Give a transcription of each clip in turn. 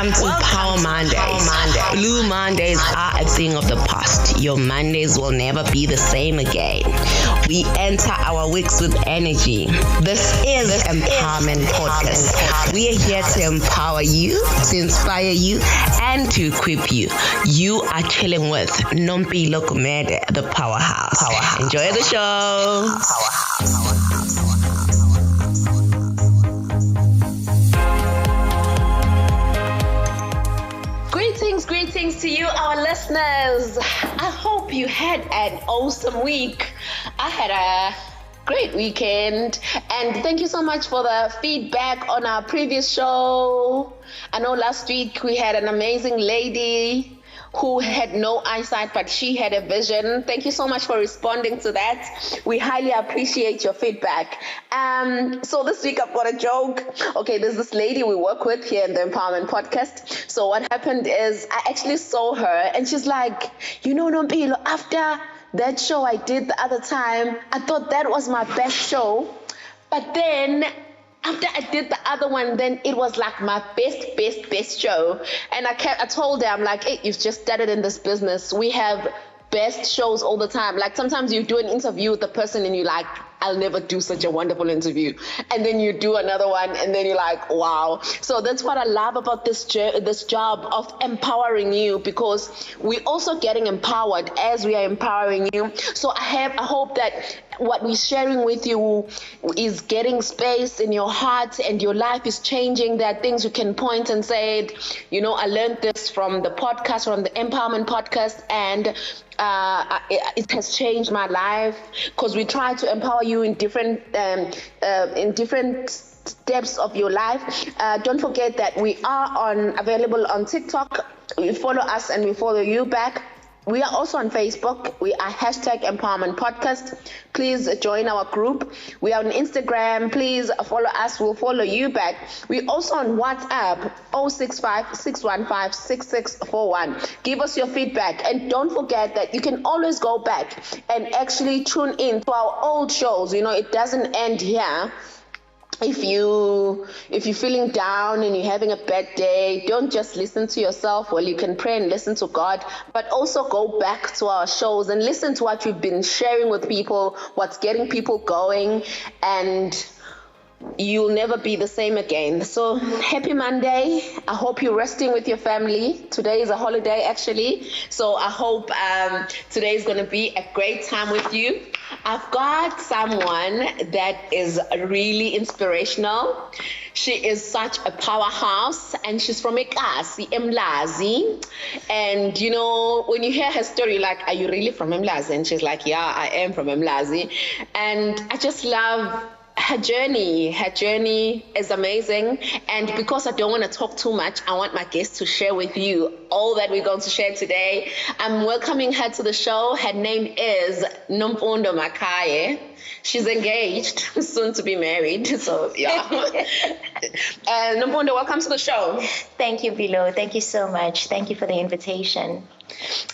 Welcome to Power Mondays. Blue Mondays are a thing of the past. Your Mondays will never be the same again. We enter our weeks with energy. This is Empowerment Podcast. We are here to empower you, to inspire you, and to equip you. You are chilling with Nompilo Gumede, the Powerhouse. Enjoy the show. Greetings to you, our listeners. I hope you had an awesome week. I had a great weekend, and thank you so much for the feedback on our previous show. I know last week we had an amazing lady who had no eyesight, but she had a vision. Thank you so much for responding to that. We highly appreciate your feedback. So this week I've got a joke. Okay, there's this lady we work with here in the Empowerment Podcast. So what happened is I actually saw her and she's like, you know, Nompilo, after that show I did the other time, I thought that was my best show. But then after I did the other one, then it was like my best show. And I told her, I'm like, hey, you've just started in this business. We have best shows all the time. Like sometimes you do an interview with the person and you're like, I'll never do such a wonderful interview. And then you do another one and then you're like, wow. So that's what I love about this job of empowering you, because we're also getting empowered as we are empowering you. So I hope that what we're sharing with you is getting space in your heart and your life is changing. There are things you can point and say, you know, I learned this from the podcast, from the Empowerment Podcast, and it has changed my life, because we try to empower you in different steps of your life. Don't forget that we are available on TikTok. You follow us and we follow you back. We are also on Facebook. We are #Empowerment Podcast. Please join our group. We are on Instagram. Please follow us. We'll follow you back. We're also on WhatsApp, 065-615-6641. Give us your feedback. And don't forget that you can always go back and actually tune in to our old shows. You know, it doesn't end here. If you're feeling down and you're having a bad day, don't just listen to yourself. Well, you can pray and listen to God, but also go back to our shows and listen to what we've been sharing with people, what's getting people going, and you'll never be the same again. So happy Monday. I hope you're resting with your family. Today is a holiday, actually. So I hope today is going to be a great time with you. I've got someone that is really inspirational. She is such a powerhouse, and she's from Ekasi, Emlazi. And, you know, when you hear her story, you're like, are you really from Emlazi? And she's like, yeah, I am from Emlazi. And I just love her journey is amazing. And because I don't want to talk too much, I want my guest to share with you all that we're going to share today. I'm welcoming her to the show. Her name is Nomfundo Makhaye. She's engaged, soon to be married. So yeah. Nomfundo, welcome to the show. Thank you, Bilo. Thank you so much. Thank you for the invitation.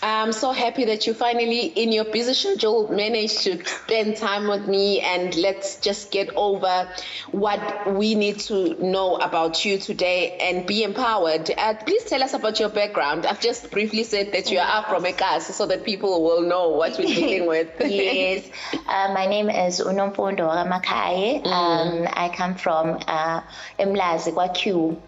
I'm so happy that you finally, in your busy schedule, managed to spend time with me, and let's just get over what we need to know about you today and be empowered. Please tell us about your background. I've just briefly said that you are from Ekasi so that people will know what we're dealing with. Yes. My name is Nomfundo Makhaye. I come from Emlazi, Q.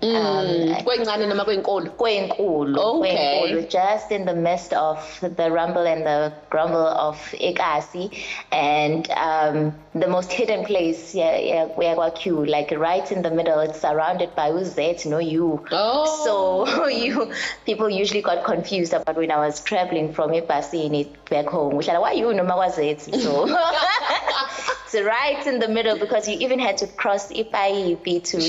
Okay. Just in the midst of the rumble and the grumble of Ekasi, and the most hidden place, where Q, like right in the middle. It's surrounded by Uzet, no you. Oh. So people usually got confused about when I was traveling from Epasini back home. Which like, why you no Mawazet? So it's right in the middle, because you even had to cross Ipaipi to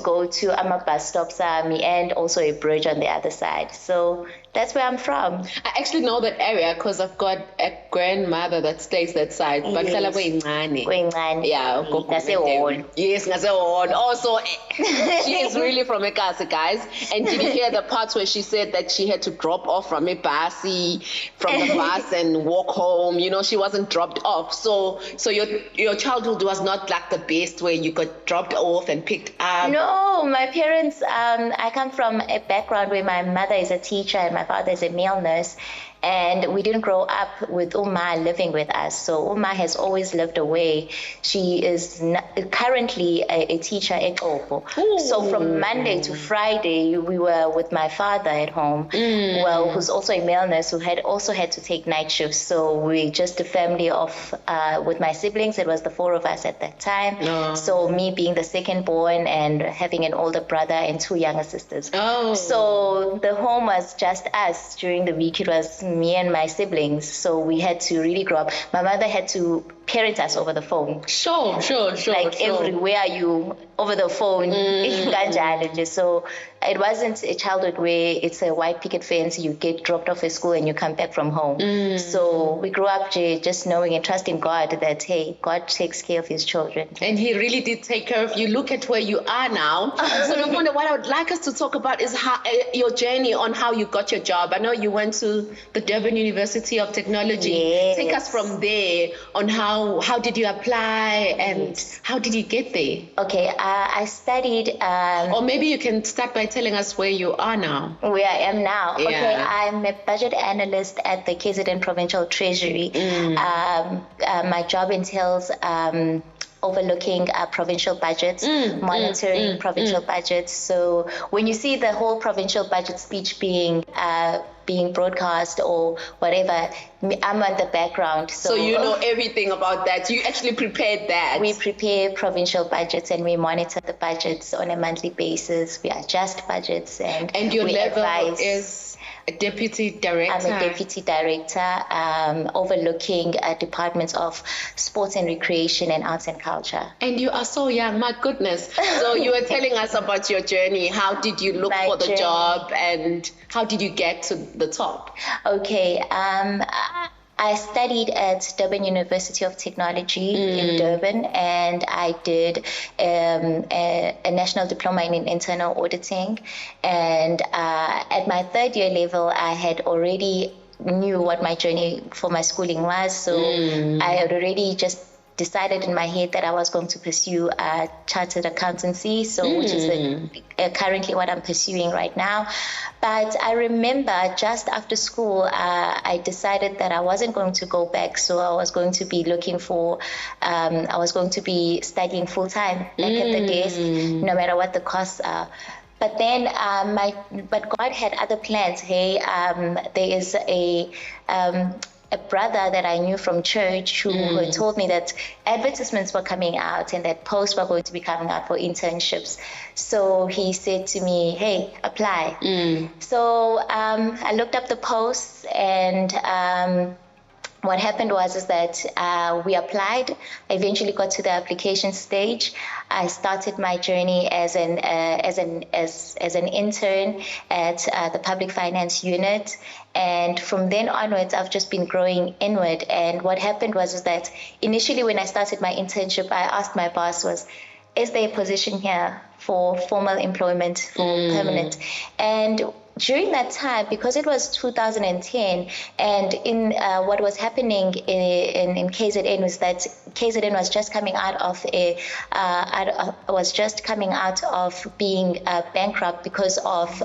go to Ama bus stops and also a bridge on the other side. So that's where I'm from. I actually know that area because I've got a grandmother that stays that side. But Yes. Yeah, Ngaseholo. Yes, Ngaseholo. Also, she is really from Ekasi, guys. And did you hear the parts where she said that she had to drop off from the bus and walk home? You know, she wasn't dropped off. So your childhood was not like the best where you got dropped off and picked up. No, my parents, I come from a background where my mother is a teacher and my father is a male nurse. And we didn't grow up with Uma living with us. So Uma has always lived away. She is currently a teacher at Opo. So from Monday to Friday, we were with my father at home, well, who's also a male nurse who had also had to take night shifts. So we just a family of, with my siblings, it was the 4 of us at that time. Oh. So me being the second born and having an older brother and 2 younger sisters. Oh. So the home was just us. During the week, it was me and my siblings, so we had to really grow up. My mother had to parent us over the phone. Sure. Like everywhere you over the phone. So it wasn't a childhood where it's a white picket fence, you get dropped off at school and you come back from home. So we grew up just knowing and trusting God that, hey, God takes care of his children. And he really did take care of you. Look at where you are now. So Nomfundo, what I would like us to talk about is how your journey on how you got your job. I know you went to the Durban University of Technology. Yes. Take us from there on how did you apply and how did you get there? Okay, I studied... or maybe you can start by telling us where you are now. Where I am now. Yeah. Okay, I'm a budget analyst at the KZN Provincial Treasury. My job entails overlooking provincial budgets, monitoring provincial budgets. So when you see the whole provincial budget speech being broadcast or whatever, I'm on the background. So you know everything about that. You actually prepared that. We prepare provincial budgets and we monitor the budgets on a monthly basis. We adjust budgets and your we level advise. is a deputy director. I'm a deputy director overlooking departments of sports and recreation and arts and culture. And you are so young, my goodness. So you were telling us about your journey. How did you look for the job and how did you get to the top? Okay. I studied at Durban University of Technology in Durban, and I did a national diploma in internal auditing. And at my 3rd year level, I had already knew what my journey for my schooling was. So I had already just decided in my head that I was going to pursue chartered accountancy, which is currently what I'm pursuing right now. But I remember just after school, I decided that I wasn't going to go back. So I was going to be looking for, I was going to be studying full time back at the desk, no matter what the costs are. But then, but God had other plans. Hey, there is a brother that I knew from church who had told me that advertisements were coming out and that posts were going to be coming out for internships. So he said to me, hey, apply. So I looked up the posts and what happened was that we applied. I eventually got to the application stage. I started my journey as an intern at the public finance unit, and from then onwards, I've just been growing inward. And what happened was that initially, when I started my internship, I asked my boss is there a position here for formal employment, for permanent? And during that time, because it was 2010, and in what was happening in KZN was that KZN was just coming out of being bankrupt because of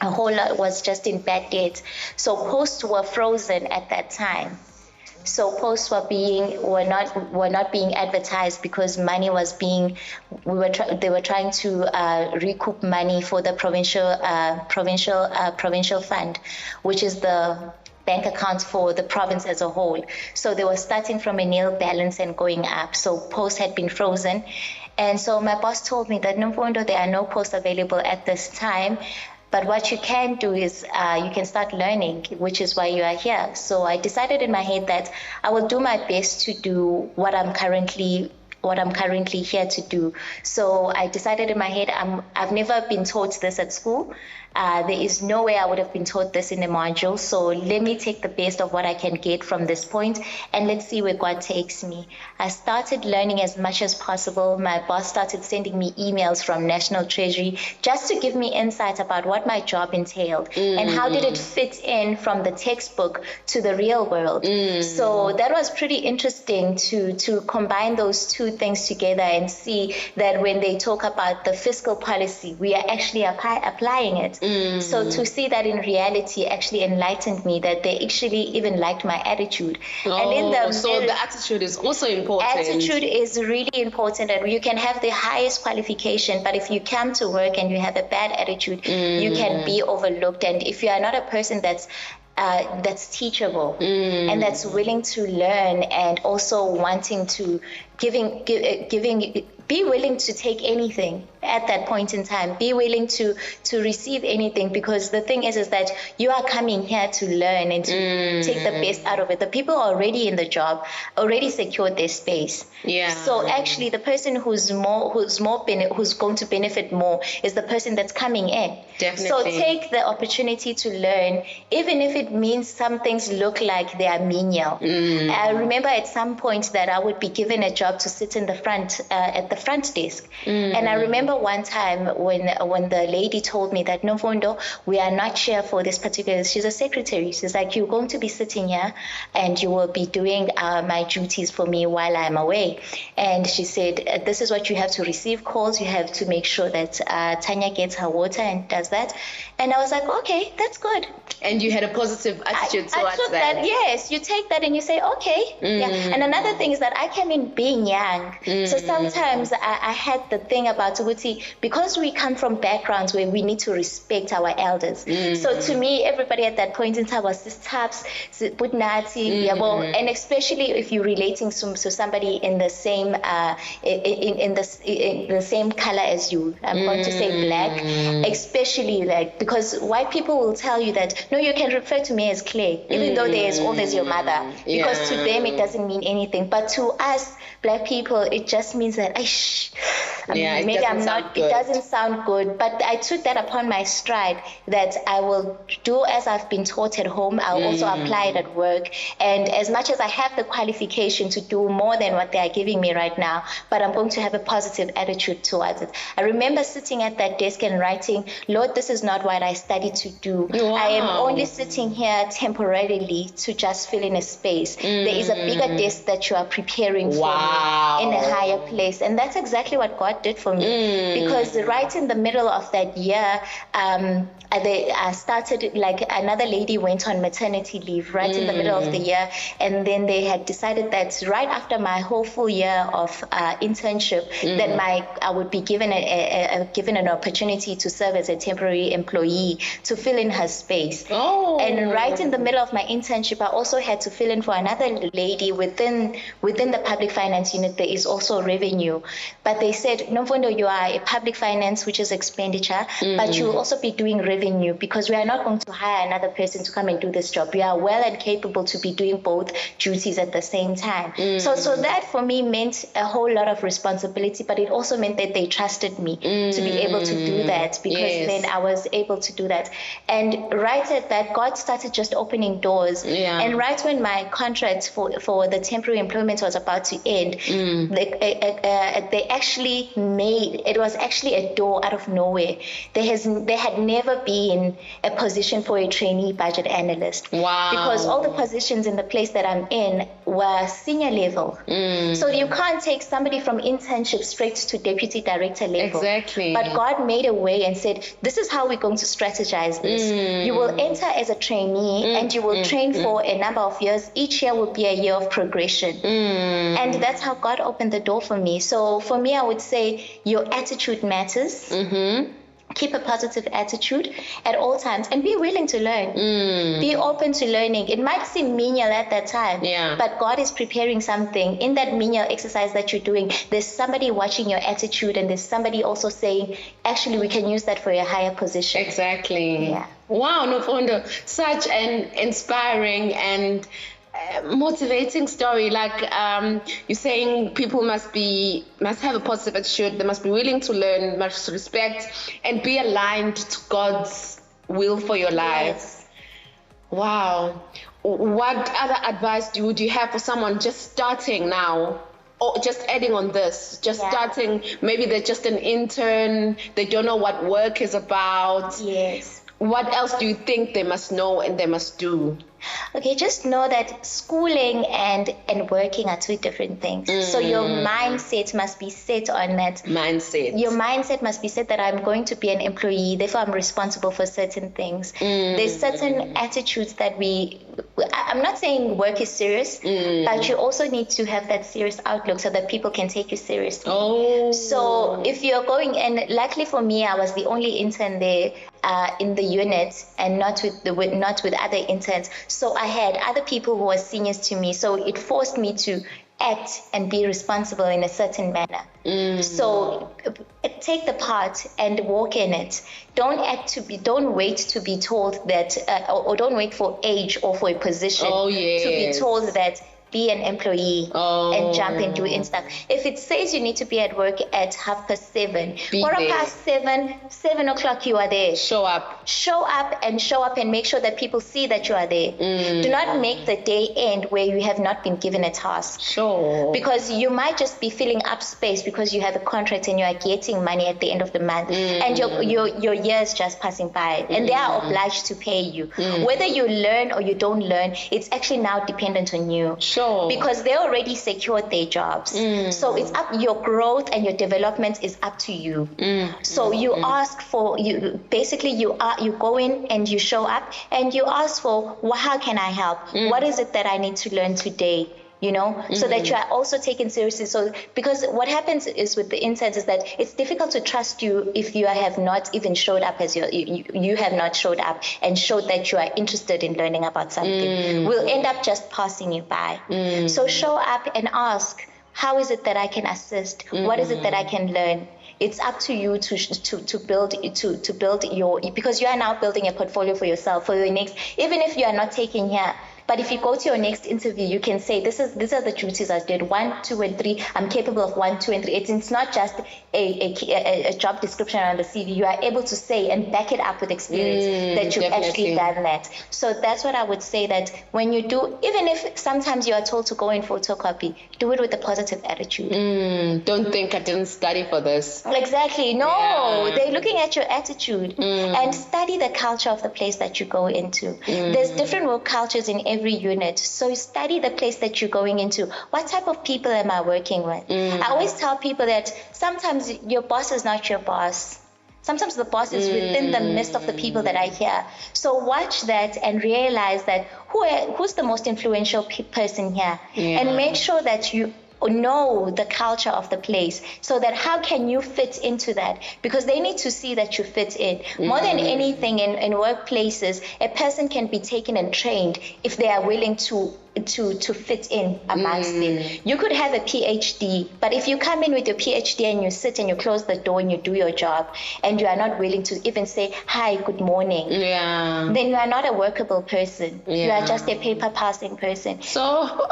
a whole lot was just in bad debt. So posts were frozen at that time. So posts were not being advertised because money was being they were trying to recoup money for the provincial fund, which is the bank accounts for the province as a whole. So they were starting from a nil balance and going up. So posts had been frozen, and so my boss told me that Nomfundo, there are no posts available at this time. But what you can do is you can start learning, which is why you are here. So I decided in my head that I will do my best to do what I'm currently what I'm currently here to do. So I decided in my head, I've never been taught this at school. There is no way I would have been taught this in a module. So let me take the best of what I can get from this point, and let's see where God takes me. I started learning as much as possible. My boss started sending me emails from National Treasury just to give me insight about what my job entailed and how did it fit in from the textbook to the real world. So that was pretty interesting to combine those two things together and see that when they talk about the fiscal policy, we are actually applying it. So to see that in reality actually enlightened me that they actually even liked my attitude. So the attitude is also important. Attitude is really important, and you can have the highest qualification, but if you come to work and you have a bad attitude, you can be overlooked. And if you are not a person that's teachable and that's willing to learn and also wanting to be willing to take anything at that point in time, be willing to receive anything, because the thing is that you are coming here to learn and to take the best out of it. The people already in the job already secured their space. So actually the person who's going to benefit more is the person that's coming in. Definitely. So take the opportunity to learn, even if it means some things look like they are menial. I remember at some point that I would be given a job to sit in the front at the front desk, and I remember one time when the lady told me that, Nomfundo, we are not here for this particular, she's a secretary, she's like, you're going to be sitting here and you will be doing my duties for me while I'm away. And she said, this is what you have to receive calls, you have to make sure that Tanya gets her water and does that. And I was like, okay, that's good. And you had a positive attitude towards that. Yes, you take that and you say, okay. And another thing is that I came in being young. So sometimes I had the thing about Uguti, because we come from backgrounds where we need to respect our elders. So to me, everybody at that point in time was taps, and especially if you're relating to somebody in the same in the same color as you. I'm going to say black, especially because white people will tell you that, no, you can refer to me as Clay, even though they're as old as your mother, because to them it doesn't mean anything. But to us, black people, it just means that it doesn't sound good. But I took that upon my stride, that I will do as I've been taught at home. I'll also apply it at work. And as much as I have the qualification to do more than what they are giving me right now, but I'm going to have a positive attitude towards it. I remember sitting at that desk and writing, Lord, this is not what I studied to do. Wow. I am only sitting here temporarily to just fill in a space. There is a bigger desk that you are preparing for me in a higher place. And that's exactly what God did for me. Because right in the middle of that year, I started, like, another lady went on maternity leave right in the middle of the year. And then they had decided that right after my whole full year of internship, that I would be given given an opportunity to serve as a temporary employee to fill in her space. And right in the middle of my internship, I also had to fill in for another lady within the public finance unit. There is also revenue, but they said, Nomfundo, you are a public finance, which is expenditure, but you will also be doing revenue, because we are not going to hire another person to come and do this job. We are well and capable to be doing both duties at the same time. So that for me meant a whole lot of responsibility, but it also meant that they trusted me to be able to do that, because then I was able to do that. And right at that, God started just opening doors. And right when my contract for the temporary employment was about to end, they actually it was actually a door out of nowhere. There had never been a position for a trainee budget analyst. Because all the positions in the place that I'm in were senior level. So you can't take somebody from internship straight to deputy director level. Exactly. But God made a way and said, this is how we're going to strategize this. You will enter as a trainee and you will train for a number of years. Each year will be a year of progression. And that's how God opened the door for me. So for me, I would say your attitude matters. Keep a positive attitude at all times and be willing to learn. Be open to learning. It might seem menial at that time, but God is preparing something. In that menial exercise that you're doing, there's somebody watching your attitude, and there's somebody also saying, actually, we can use that for a higher position. Exactly. Wow, Nomfundo, such an inspiring and motivating story. Like you're saying, people must have a positive attitude. They must be willing to learn, must respect, and be aligned to God's will for your life. Yes. Wow. What other advice would you have for someone just starting now? Or just adding on this, starting, maybe they're just an intern, they don't know what work is about. Yes. What else do you think they must know and they must do? Okay, just know that schooling and working are two different things. So your mindset must be set on that. Your mindset must be set that I'm going to be an employee, therefore I'm responsible for certain things. There's certain attitudes that I'm not saying work is serious, but you also need to have that serious outlook so that people can take you seriously. So if you're going, and luckily for me, I was the only intern there in the unit, and not with other interns. So I had other people who were seniors to me. So it forced me to act and be responsible in a certain manner. So take the part and walk in it. Don't wait to be told that, or don't wait for age or for a position to be told that be an employee and jump and do it stuff. If it says you need to be at work at 7:30, 7 o'clock, you are there. Show up and make sure that people see that you are there. Do not make the day end where you have not been given a task. Because you might just be filling up space because you have a contract and you are getting money at the end of the month, and your years just passing by, and they are obliged to pay you. Whether you learn or you don't learn, it's actually now dependent on you. Because they already secured their jobs. So it's up, your growth and your development is up to you. So you ask for, you go in and you show up and you ask for, well, how can I help? What is it that I need to learn today? So that you are also taken seriously. So because what happens is with the interns is that it's difficult to trust you if you have not even showed up as you have not showed up and showed that you are interested in learning about something. We'll end up just passing you by. So show up and ask, how is it that I can assist? What is it that I can learn? It's up to you to build your, because you are now building a portfolio for yourself, for your next, even if you are not taking here. But if you go to your next interview, you can say, these are the duties I did, 1, 2, and 3. I'm capable of 1, 2, and 3. It's not just a job description on the CV. You are able to say and back it up with experience that you've actually done that. So that's what I would say, that when you do, even if sometimes you are told to go in photocopy, do it with a positive attitude. Don't think I didn't study for this. Exactly. No, they're looking at your attitude. And study the culture of the place that you go into. There's different work cultures in every unit. So study the place that you're going into. What type of people am I working with? I always tell people that sometimes your boss is not your boss. Sometimes the boss is within the midst of the people that are here. So watch that and realize that who's the most influential person here, and make sure that you know the culture of the place, so that how can you fit into that, because they need to see that you fit in. More than anything in workplaces, a person can be taken and trained if they are willing to fit in amongst them. You could have a PhD, but if you come in with your PhD and you sit and you close the door and you do your job and you are not willing to even say hi, good morning, then you are not a workable person. You are just a paper passing person. So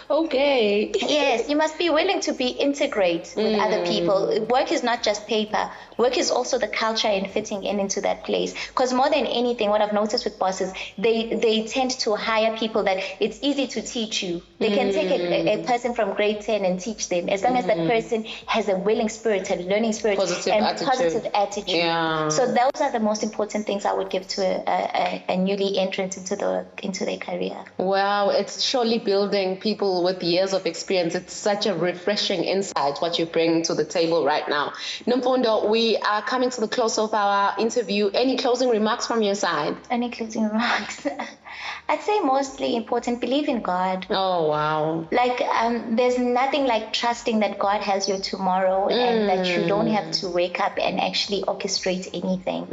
okay. Yes, you must be willing to be integrate with other people. Work is not just paper. Work is also the culture and fitting into that place. Because more than anything, what I've noticed with bosses, they tend to hire people that it's easy to teach you. They can take a person from grade 10 and teach them, as long as that person has a willing spirit, a learning spirit, positive attitude. So those are the most important things I would give to a newly entrant into their career. Wow, it's surely building people with years of experience. It's such a refreshing insight what you bring to the table right now. Nomfundo, we are coming to the close of our interview. Any closing remarks from your side? Any closing remarks? I'd say mostly important, believe in God. Oh, wow. Like, there's nothing like trusting that God has your tomorrow and that you don't have to wake up and actually orchestrate anything.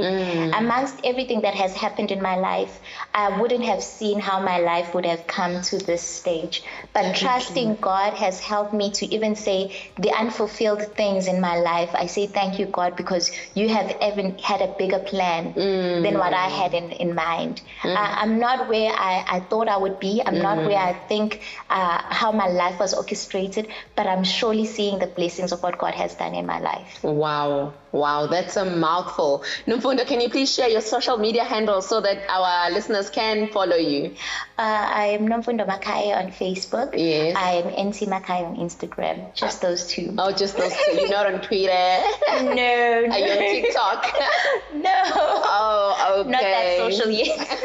Amongst everything that has happened in my life, I wouldn't have seen how my life would have come to this stage. But trusting God has helped me to even say the unfulfilled things in my life. I say, thank you, God, because you have even had a bigger plan than what I had in mind. I'm not not where I thought I would be. I'm not where I think how my life was orchestrated, but I'm surely seeing the blessings of what God has done in my life. Wow, that's a mouthful. Nomfundo, can you please share your social media handle so that our listeners can follow you? I am Nomfundo Makhaye on Facebook. Yes. I am NC Makhaye on Instagram. Just those two. Oh, just those two. You're not on Twitter? No. Are you on TikTok? No. Oh, okay. Not that social yet.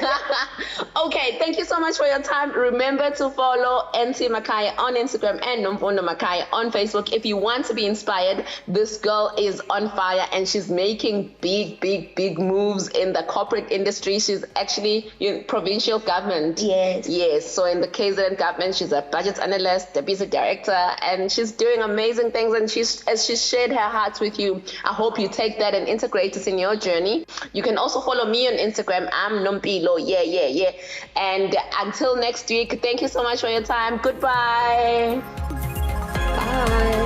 Okay, thank you so much for your time. Remember to follow NC Makhaye on Instagram and Nomfundo Makhaye on Facebook. If you want to be inspired, this girl is on fire and she's making big moves in the corporate industry. She's actually in provincial government. Yes. So in the KZN government, she's a budget analyst, deputy director, and she's doing amazing things. And as she shared her heart with you, I hope you take that and integrate it in your journey. You can also follow me on Instagram. I'm Nompilo. Yeah. And until next week, thank you so much for your time. Goodbye. Bye.